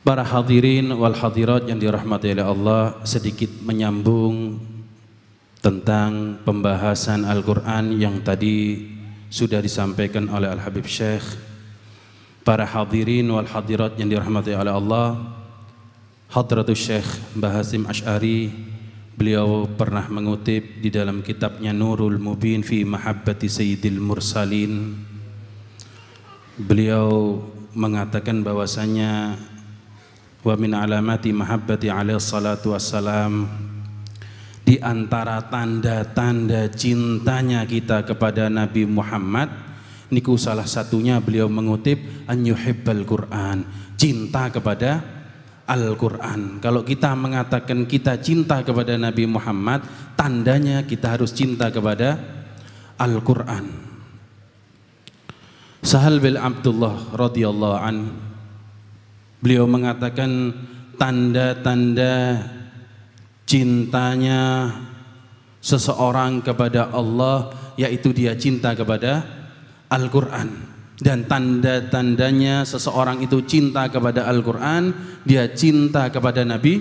Para hadirin wal hadirat yang dirahmati oleh Allah, sedikit menyambung tentang pembahasan Al-Quran yang tadi sudah disampaikan oleh Al-Habib Syekh. Para hadirin wal hadirat yang dirahmati oleh Allah, Hadratus Syekh Mbah Hasyim Asy'ari, beliau pernah mengutip di dalam kitabnya Nurul Mubin fi Mahabbati Sayyidil Mursalin. Beliau mengatakan bahwasanya wa min alamati mahabbati alaihi salatu wassalam, di antara tanda-tanda cintanya kita kepada Nabi Muhammad niku salah satunya beliau mengutip an yuhibbal Quran, cinta kepada Al-Quran. Kalau kita mengatakan kita cinta kepada Nabi Muhammad, tandanya kita harus cinta kepada Al-Quran. Sahal bin Abdullah radhiyallahu an, beliau mengatakan tanda-tanda cintanya seseorang kepada Allah yaitu dia cinta kepada Al-Quran, dan tanda-tandanya seseorang itu cinta kepada Al-Quran, dia cinta kepada Nabi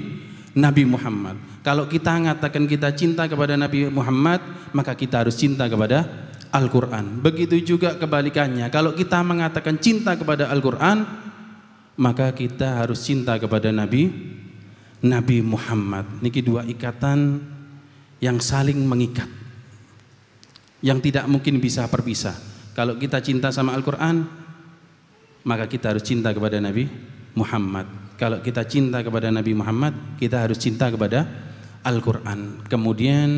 Muhammad. Kalau kita mengatakan kita cinta kepada Nabi Muhammad, maka kita harus cinta kepada Al-Quran. Begitu juga kebalikannya, kalau kita mengatakan cinta kepada Al-Quran, maka kita harus cinta kepada Nabi Muhammad. Niki dua ikatan yang saling mengikat, yang tidak mungkin bisa berpisah. Kalau kita cinta sama Al-Quran, maka kita harus cinta kepada Nabi Muhammad. Kalau kita cinta kepada Nabi Muhammad, kita harus cinta kepada Al-Quran. Kemudian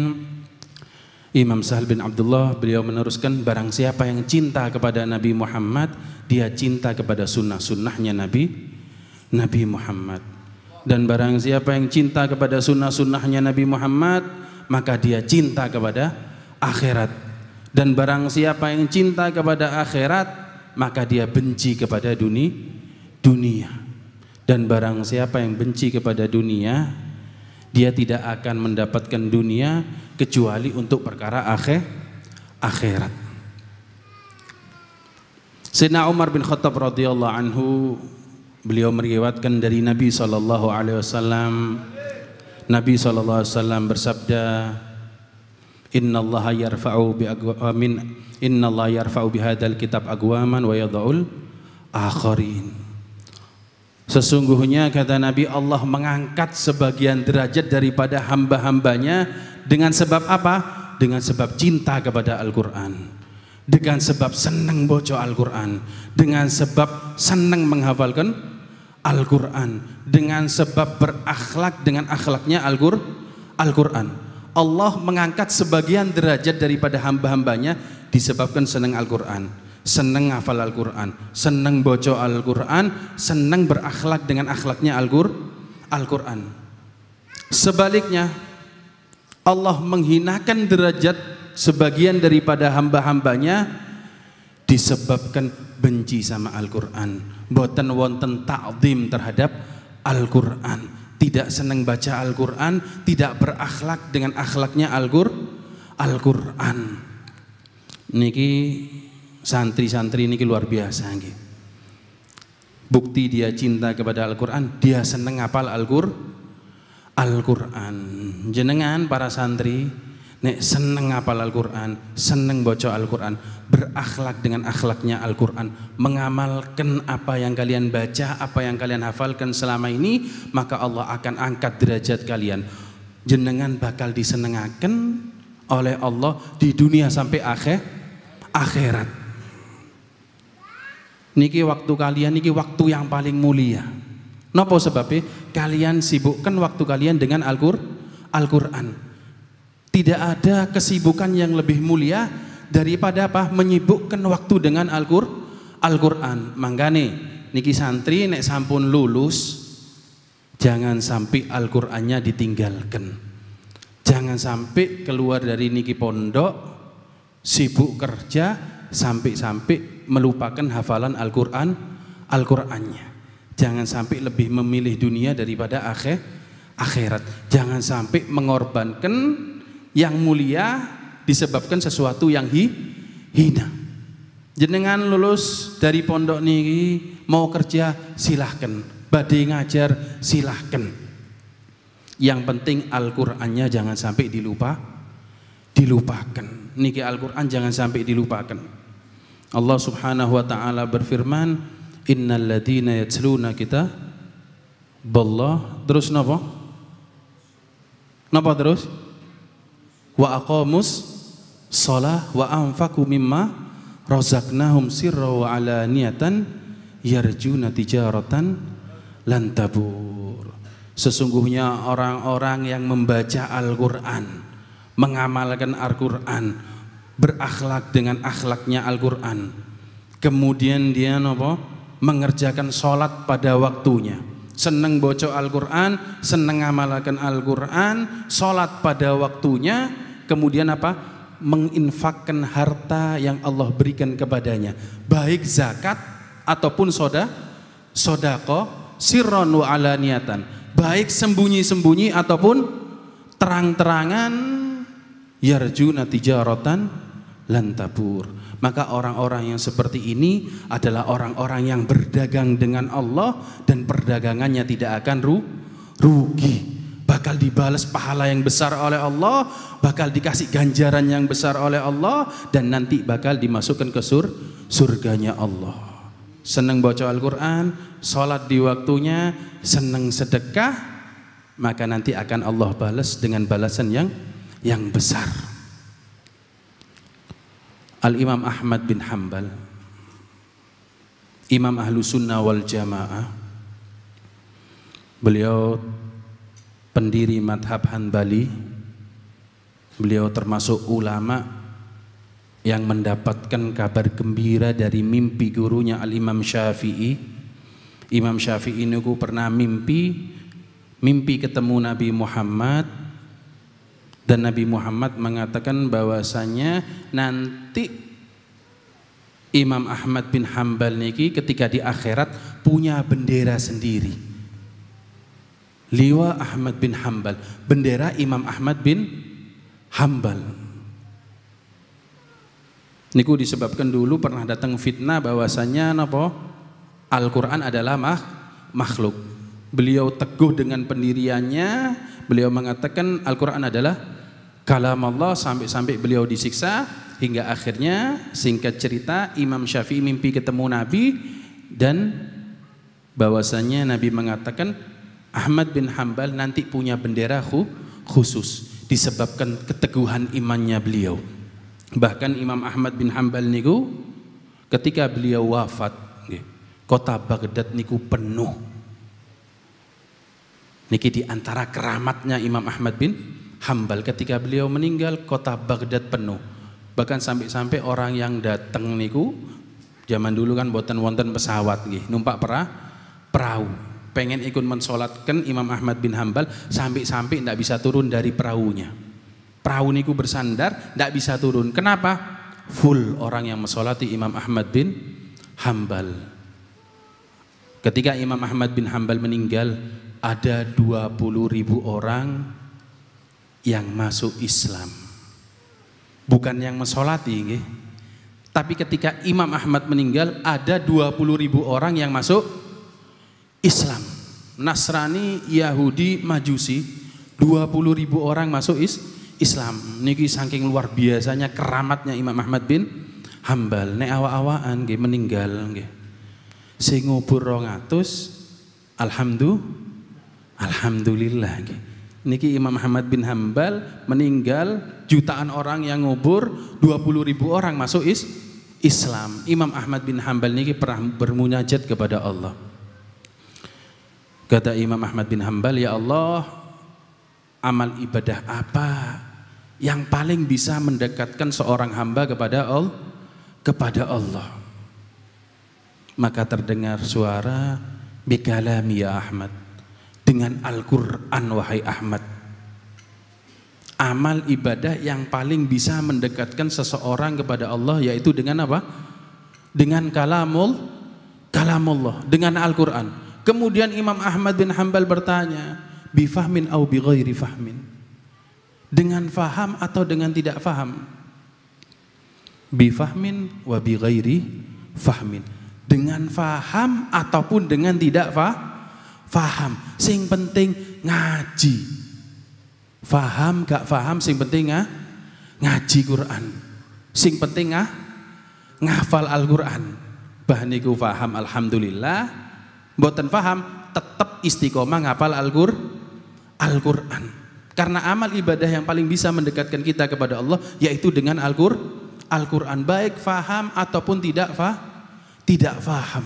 Imam Sahal bin Abdullah beliau meneruskan, barang siapa yang cinta kepada Nabi Muhammad, dia cinta kepada sunnah-sunnahnya Nabi Muhammad. Dan barang siapa yang cinta kepada sunnah-sunnahnya Nabi Muhammad, maka dia cinta kepada akhirat. Dan barang siapa yang cinta kepada akhirat, maka dia benci kepada dunia. Dan barang siapa yang benci kepada dunia, dia tidak akan mendapatkan dunia kecuali untuk perkara akhirat. Sayyidina Umar bin Khattab radhiyallahu anhu, beliau meriwayatkan dari Nabi sallallahu alaihi wasallam. Nabi sallallahu alaihi wasallam bersabda, Innallaha yarfa'u bihadzal kitab aqwaman wa yadha'ul akharin. Sesungguhnya kata Nabi, Allah mengangkat sebagian derajat daripada hamba-hambanya dengan sebab apa? Dengan sebab cinta kepada Al-Quran, dengan sebab senang baca Al-Quran, dengan sebab senang menghafalkan Al-Quran, dengan sebab berakhlak dengan akhlaknya Al-Quran. Allah mengangkat sebagian derajat daripada hamba-hambanya disebabkan senang Al-Quran, senang hafal Al-Quran, senang baca Al-Quran, senang berakhlak dengan akhlaknya Al-Quran. Sebaliknya, Allah menghinakan derajat sebagian daripada hamba-hambanya disebabkan benci sama Al-Quran, boten wonten ta'zim terhadap Al-Quran, tidak senang baca Al-Quran, tidak berakhlak dengan akhlaknya Al-Quran. Niki santri-santri niki luar biasa niki. Bukti dia cinta kepada Al-Quran, dia senang hafal Al-Quran. Jenengan para santri nek seneng hafal Al-Quran, seneng baca Al-Quran, berakhlak dengan akhlaknya Al-Quran, mengamalkan apa yang kalian baca, apa yang kalian hafalkan selama ini, maka Allah akan angkat derajat kalian. Jenengan bakal disenengaken oleh Allah di dunia sampai akhirat. Niki waktu kalian, niki waktu yang paling mulia. Napa sebabnya? Kalian sibukkan waktu kalian dengan Al-Quran. Tidak ada kesibukan yang lebih mulia daripada apa? Menyibukkan waktu dengan Al-Quran. Mangkane niki santri nek sampun lulus, jangan sampai Al-Qurannya ditinggalkan. Jangan sampai keluar dari niki pondok sibuk kerja sampai melupakan hafalan Al-Qurannya. Jangan sampai lebih memilih dunia daripada akhirat. Jangan sampai mengorbankan yang mulia disebabkan sesuatu yang hina. Jenengan lulus dari pondok niki mau kerja silahkan, badhe ngajar silahkan. Yang penting Al-Qur'annya jangan sampai dilupakan. Niki Al-Qur'an jangan sampai dilupakan. Allah Subhanahu wa taala berfirman, innal ladzina yatluna kitaballah, terus napa? Napa terus? Wa aqamus shalah wa anfaqu mimma razaqnahum sirra wa alaniyatan yarjuna tijaratan lan tabur. Sesungguhnya orang-orang yang membaca Al-Qur'an, mengamalkan Al-Qur'an, berakhlak dengan akhlaknya Al-Qur'an, kemudian dia napa? Mengerjakan sholat pada waktunya, seneng baca Al-Qur'an, seneng ngamalkan Al-Qur'an, sholat pada waktunya, kemudian apa? Menginfakkan harta yang Allah berikan kepadanya, baik zakat ataupun sodako, sirron wa alaniyatan, baik sembunyi-sembunyi ataupun terang-terangan, yarjuna tijaratan lan tabur. Maka orang-orang yang seperti ini adalah orang-orang yang berdagang dengan Allah dan perdagangannya tidak akan rugi, bakal dibalas pahala yang besar oleh Allah, bakal dikasih ganjaran yang besar oleh Allah, dan nanti bakal dimasukkan ke surganya Allah. Senang baca Al-Qur'an, sholat di waktunya, senang sedekah, maka nanti akan Allah balas dengan balasan yang besar. Al-Imam Ahmad bin Hanbal, Imam Ahlu Sunnah wal Jamaah, beliau pendiri madhab Hanbali, beliau termasuk ulama yang mendapatkan kabar gembira dari mimpi gurunya Al-Imam Syafi'i. Imam Syafi'i ini pernah mimpi ketemu Nabi Muhammad, dan Nabi Muhammad mengatakan bahwasanya nanti Imam Ahmad bin Hanbal niki ketika di akhirat punya bendera sendiri. Liwa Ahmad bin Hanbal, bendera Imam Ahmad bin Hanbal. Niku disebabkan dulu pernah datang fitnah bahwasanya napa? Al-Qur'an adalah makhluk. Beliau teguh dengan pendiriannya, beliau mengatakan Al-Qur'an adalah kalam Allah, sampai beliau disiksa hingga akhirnya singkat cerita Imam Syafi'i mimpi ketemu Nabi, dan bahwasanya Nabi mengatakan Ahmad bin Hanbal nanti punya bendera khusus disebabkan keteguhan imannya beliau. Bahkan Imam Ahmad bin Hanbal niku ketika beliau wafat, kota Baghdad niku penuh. Niki di antara keramatnya Imam Ahmad bin Hanbal, ketika beliau meninggal kota Baghdad penuh. Bahkan sampai orang yang datang niku zaman dulu kan boten wonten pesawat nggih, numpak perahu. Pengen ikut mensolatkan Imam Ahmad bin Hanbal, sampai ndak bisa turun dari perahunya. Perahu niku bersandar, ndak bisa turun. Kenapa? Full orang yang mensolati Imam Ahmad bin Hanbal. Ketika Imam Ahmad bin Hanbal meninggal, ada 20.000 orang yang masuk Islam, bukan yang mensolati nggih. Tapi ketika Imam Ahmad meninggal, ada 20.000 orang yang masuk Islam. Nasrani, Yahudi, Majusi, 20.000 orang masuk Islam. Niki saking luar biasanya keramatnya Imam Ahmad bin Hanbal. Nek awak-awakan nggih meninggal nggih, sing ngubur 200, alhamdulillah nggih. Niki Imam Ahmad bin Hanbal meninggal, jutaan orang yang ngubur, 20.000 orang masuk Islam. Imam Ahmad bin Hanbal niki pernah bermunajat kepada Allah. Kata Imam Ahmad bin Hanbal, ya Allah, amal ibadah apa yang paling bisa mendekatkan seorang hamba kepada Allah? Maka terdengar suara, bikalami ya Ahmad, dengan Al-Qur'an wahai Ahmad. Amal ibadah yang paling bisa mendekatkan seseorang kepada Allah yaitu dengan apa? Dengan kalamullah, dengan Al-Qur'an. Kemudian Imam Ahmad bin Hanbal bertanya, bifahmin au bi ghairi fahmin, dengan faham atau dengan tidak faham? Bifahmin wa bi ghairi fahmin, dengan faham ataupun dengan tidak faham, sing penting ngaji. Faham gak faham sing penting ngaji Quran. Sing penting ngafal Al-Qur'an. Bah niku faham alhamdulillah, mboten faham tetap istiqomah ngapal Al-Qur'an. Karena amal ibadah yang paling bisa mendekatkan kita kepada Allah yaitu dengan Al-Qur'an, baik faham ataupun tidak faham.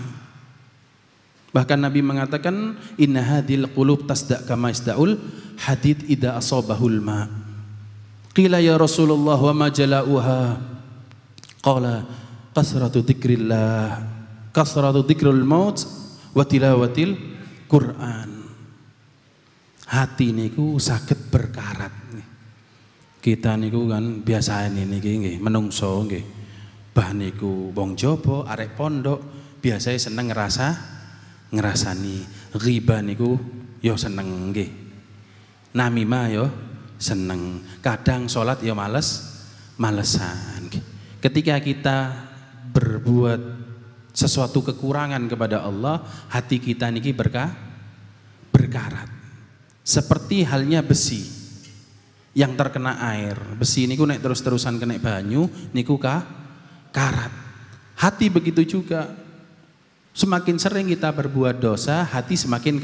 Bahkan Nabi mengatakan inna hadhil qulub tasda' kama isda'ul hadid idza asabahul ma. Qila ya Rasulullah wa ma jala'uha? Qala kasratu dzikrillah, kasratu dzikrul maut wa tilawatil Quran. Hati niku saged berkarat. Kita niku kan biasane niki nggih menungso nggih. Bah niku wong jaba arek pondok biasane seneng ngrasani ghibah niku yo seneng nggih. Namimah yo seneng. Kadang salat yo malesan nggih. Ketika kita berbuat sesuatu kekurangan kepada Allah, hati kita niki berkarat. Seperti halnya besi yang terkena air. Besi niku nek terus-terusan kena banyu niku karat. Hati begitu juga. Semakin sering kita berbuat dosa, hati semakin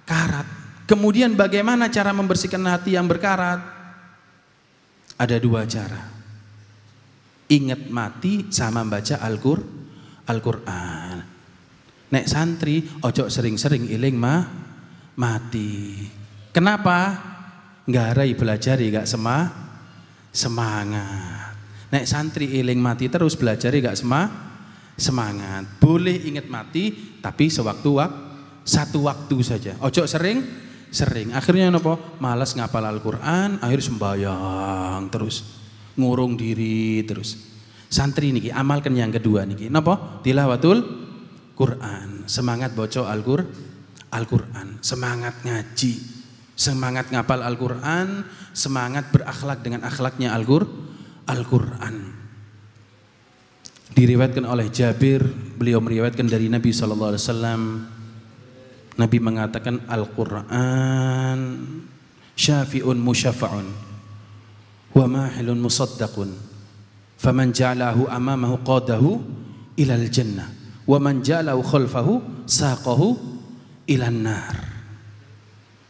karat. Kemudian bagaimana cara membersihkan hati yang berkarat? Ada dua cara. Ingat mati sama baca Al-Qur'an. Nek santri ojo sering-sering iling mati. Kenapa? Nggarai belajar gak semangat. Nek santri iling mati terus belajar gak semangat. Boleh ingat mati tapi satu waktu saja. Ojo sering. Akhirnya napa? Malas ngapal Al-Qur'an, akhir sembahyang terus. Ngurung diri terus. Santri niki amalkan yang kedua niki napa? Tilawatul Quran. Semangat baca Al-Qur'an, semangat ngaji, semangat ngapal Al-Qur'an, semangat berakhlak dengan akhlaknya Al-Qur'an. Diriwayatkan oleh Jabir, beliau meriwayatkan dari Nabi sallallahu alaihi wasallam. Nabi mengatakan Al-Qur'an syafi'un musyafa'un wa mahilun musaddaqun faman ja'alahu amamahu qadahu ilal jannah wa man ja'alahu khalfahu saqahu ilan nar.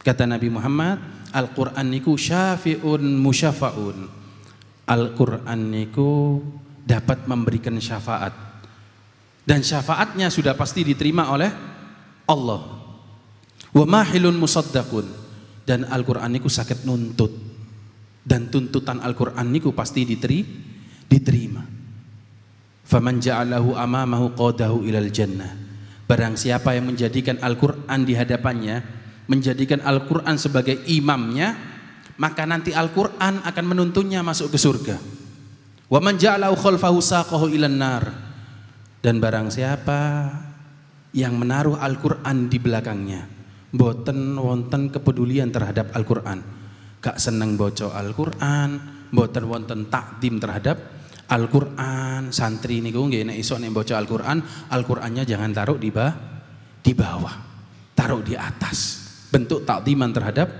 Kata Nabi Muhammad, Al-Qur'an niku syafi'un musyafa'un. Al-Qur'an niku dapat memberikan syafaat dan syafaatnya sudah pasti diterima oleh Allah. Wa mahilun musaddaqun, dan Al-Qur'an niku saged nuntut. Dan tuntutan Al-Qur'an niku pasti diterima. Faman ja'alahu amamahu qadahu ilal jannah. Barang siapa yang menjadikan Al-Qur'an di hadapannya, menjadikan Al-Qur'an sebagai imamnya, maka nanti Al-Qur'an akan menuntunnya masuk ke surga. Wa man ja'alahu khalfahu saqahu ilan nar. Dan barang siapa yang menaruh Al-Qur'an di belakangnya, mboten wonten kepedulian terhadap Al-Qur'an, gak seneng baca Al-Qur'an, mboten wonten takdim terhadap Al-Qur'an. Santri niku nggih nek iso nek baca Al-Qur'an, Al-Qur'annya jangan taruh di bawah, taruh di atas. Bentuk takdiman terhadap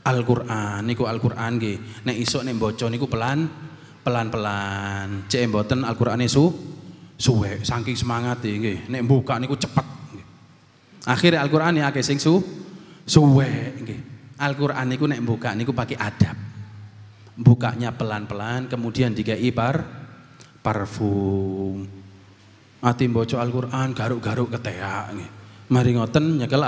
Al-Qur'an. Niku Al-Qur'an nggih nek iso nek baca niku pelan-pelan. Cek mboten Al-Qur'ane suwe saking semangat nggih. Nek buka niku cepet. Akhirnya Al-Qur'an akeh sing suwe nggih. Al-Qur'an niku nek buka niku pakai adab. Bukanya pelan-pelan, kemudian dikai parfum. Ati maca Al-Qur'an garuk-garuk keteak nggih. Mari ngoten nyekel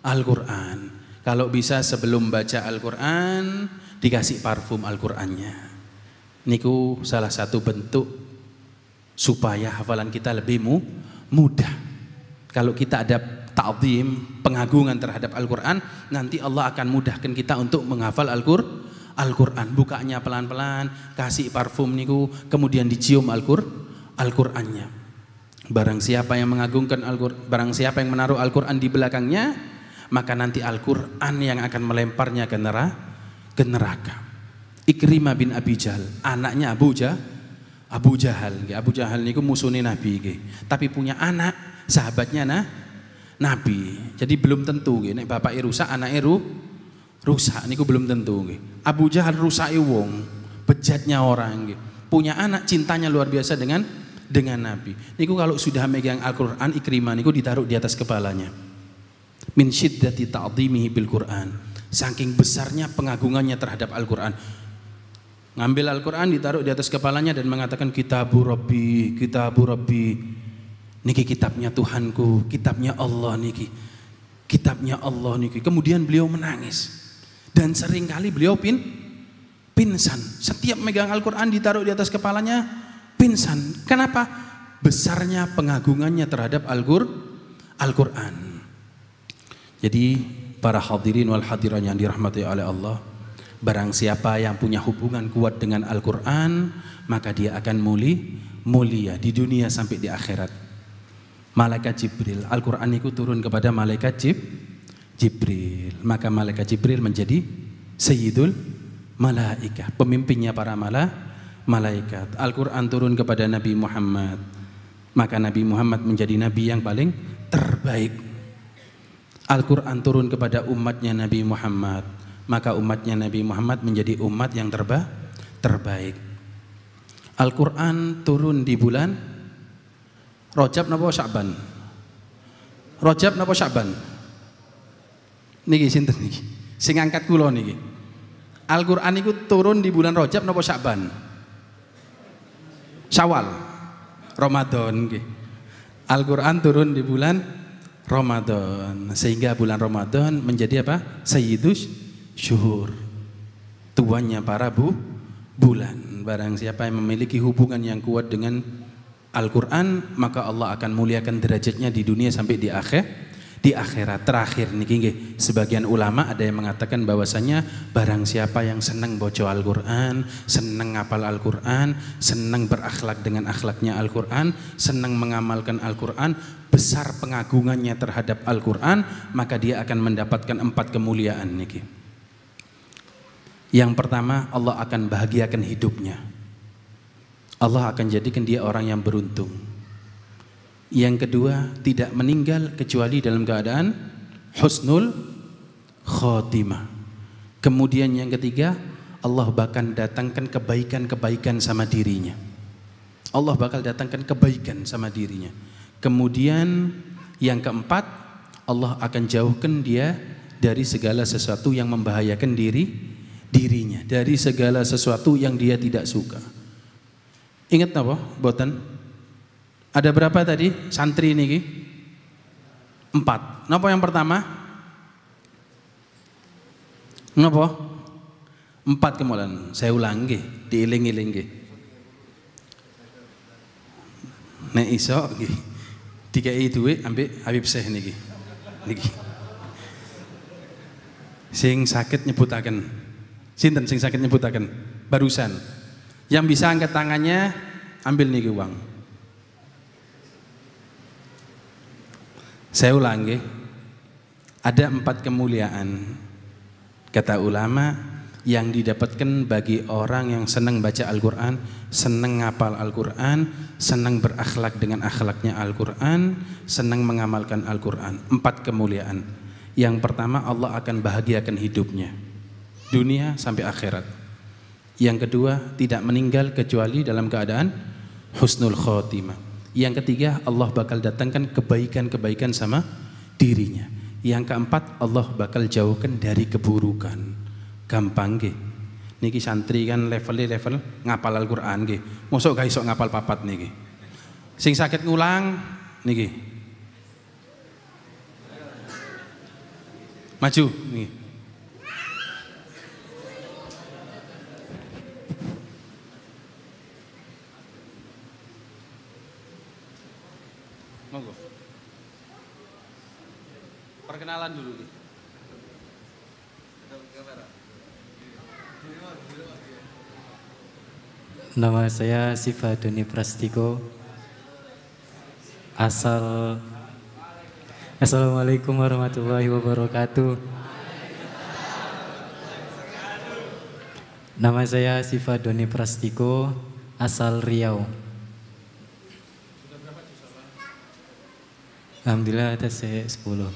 Al-Qur'an. Kalau bisa sebelum baca Al-Qur'an dikasih parfum Al-Qur'annya. Niku salah satu bentuk supaya hafalan kita lebih mudah. Kalau kita ada ta'zim, pengagungan terhadap Al-Qur'an, nanti Allah akan mudahkan kita untuk menghafal Al-Qur'an. Bukanya pelan-pelan, kasih parfum niku, kemudian dicium Al-Qur'annya. Barang siapa yang mengagungkan Al-Qur'an, barang siapa yang menaruh Al-Qur'an di belakangnya, maka nanti Al-Qur'an yang akan melemparnya ke neraka. Ikrimah bin Abi Jahal, anaknya Abu Jahal. Abu Jahal niku musuhnya Nabi, tapi punya anak, sahabatnya nabi. Jadi belum tentu nggih nek bapake rusak anake rusak niku belum tentu nggih. Abu Jahal rusake wong, bejatnya orang nggih. Punya anak cintanya luar biasa dengan nabi. Niku kalau sudah megang Al-Qur'an Ikrimah niku ditaruh di atas kepalanya. Min syiddati ta'dhimihi bil Qur'an. Saking besarnya pengagungannya terhadap Al-Qur'an. Ngambil Al-Qur'an ditaruh di atas kepalanya dan mengatakan Kitabu Rabbi, Kitabu Rabbi. Niki kitabnya Tuhanku, kitabnya Allah niki. Kitabnya Allah niki. Kemudian beliau menangis. Dan seringkali beliau pingsan. Setiap megang Al-Qur'an ditaruh di atas kepalanya pingsan. Kenapa? Besarnya pengagungannya terhadap Al-Qur'an. Jadi para hadirin wal hadirat yang dirahmati oleh Allah, barang siapa yang punya hubungan kuat dengan Al-Qur'an, maka dia akan mulia di dunia sampai di akhirat. Malaikat Jibril, Al-Qur'an itu turun kepada malaikat Jibril. Maka malaikat Jibril menjadi sayyidul malaikah, pemimpinnya para malaikat. Al-Qur'an turun kepada Nabi Muhammad. Maka Nabi Muhammad menjadi nabi yang paling terbaik. Al-Qur'an turun kepada umatnya Nabi Muhammad. Maka umatnya Nabi Muhammad menjadi umat yang terbaik. Al-Qur'an turun di bulan Rajab napa Sya'ban? Rajab napa Sya'ban? Niki sinten niki? Sing angkat kula niki. Al-Qur'an iku turun di bulan Rajab napa Sya'ban? Syawal. Ramadan nggih. Al-Qur'an turun di bulan Ramadan, sehingga bulan Ramadan menjadi apa? Sayyidus syuhur, tuannya para bulan. Barang siapa yang memiliki hubungan yang kuat dengan Al-Qur'an, maka Allah akan muliakan derajatnya di dunia sampai di akhirat. Terakhir niki nggih, sebagian ulama ada yang mengatakan bahwasanya barang siapa yang senang baca Al-Qur'an, senang ngapal Al-Qur'an, senang berakhlak dengan akhlaknya Al-Qur'an, senang mengamalkan Al-Qur'an, besar pengagungannya terhadap Al-Qur'an, maka dia akan mendapatkan 4 kemuliaan niki. Yang pertama, Allah akan bahagiakan hidupnya. Allah akan jadikan dia orang yang beruntung. Yang kedua, tidak meninggal kecuali dalam keadaan husnul khotimah. Kemudian yang ketiga, Allah bakal datangkan kebaikan-kebaikan sama dirinya. Allah bakal datangkan kebaikan sama dirinya. Kemudian yang keempat, Allah akan jauhkan dia dari segala sesuatu yang membahayakan dirinya, dari segala sesuatu yang dia tidak suka. Ingat apa? Boten? Ada berapa tadi santri ini? 4. Napa yang pertama? Napa? 4 kemudian. Saya ulang nggih, diiling-iling nggih. Nek iso nggih. Dikai duit ambek Habib Syekh niki. Niki. Sing sakit nyebutaken. Sinten sing sakit nyebutaken? Barusan. Yang bisa angkat tangannya ambil niki uang. Saya ulang nggih. Ada 4 kemuliaan kata ulama yang didapatkan bagi orang yang senang baca Al-Qur'an, senang ngapal Al-Qur'an, senang berakhlak dengan akhlaknya Al-Qur'an, senang mengamalkan Al-Qur'an. 4 kemuliaan. Yang pertama, Allah akan bahagiakan hidupnya, dunia sampai akhirat. Yang kedua, tidak meninggal kecuali dalam keadaan husnul khotimah. Yang ketiga, Allah bakal datangkan kebaikan-kebaikan sama dirinya. Yang keempat, Allah bakal jauhkan dari keburukan. Gampang nggih. Niki santri kan level ngapal Al-Qur'an nggih. Mosok gak iso ngapal papat niki. Sing sakit ngulang niki. Maju niki. Monggo. Perkenalan dulu nih. Nama saya Siva Doni Prastiko. Assalamualaikum warahmatullahi wabarakatuh. Nama saya Siva Doni Prastiko, asal Riau. Alhamdulillah atas saya 10.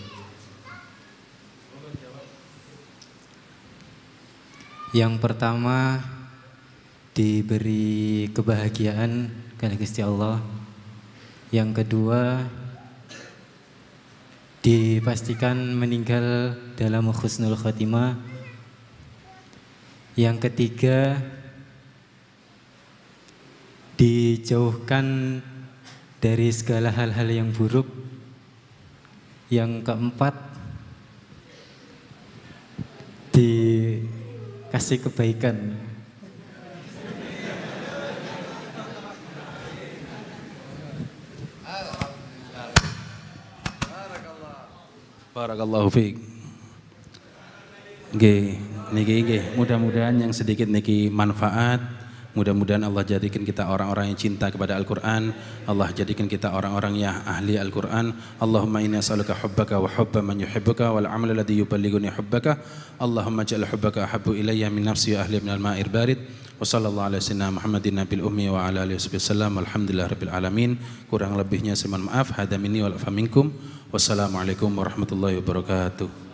Yang pertama diberi kebahagiaan karena Gusti Allah. Yang kedua dipastikan meninggal dalam husnul khotimah. Yang ketiga dijauhkan dari segala hal-hal yang buruk. Yang keempat dikasih kebaikan. Barakallahu fiik. Nggih, niki mudah-mudahan yang sedikit niki manfaat. Mudah-mudahan Allah jadikan kita orang-orang yang cinta kepada Al-Qur'an. Allah jadikan kita orang-orang yang ahli Al-Qur'an. Allahumma inna as'aluka hubbaka wa hubba man yuhibbuka wal 'amala alladhi yuballighuni hubbaka. Allahumma ij'al hubbaka ahabbu ilayya min nafsi wa ahli min al-ma'ir barid. Wa sallallahu ala sayyidina Muhammadin nabil ummi wa ala alihi wasallam. Alhamdulillahirabbil alamin. Kurang lebihnya saya mohon maaf. Hadza minni wal afa minkum. Wassalamualaikum warahmatullahi wabarakatuh.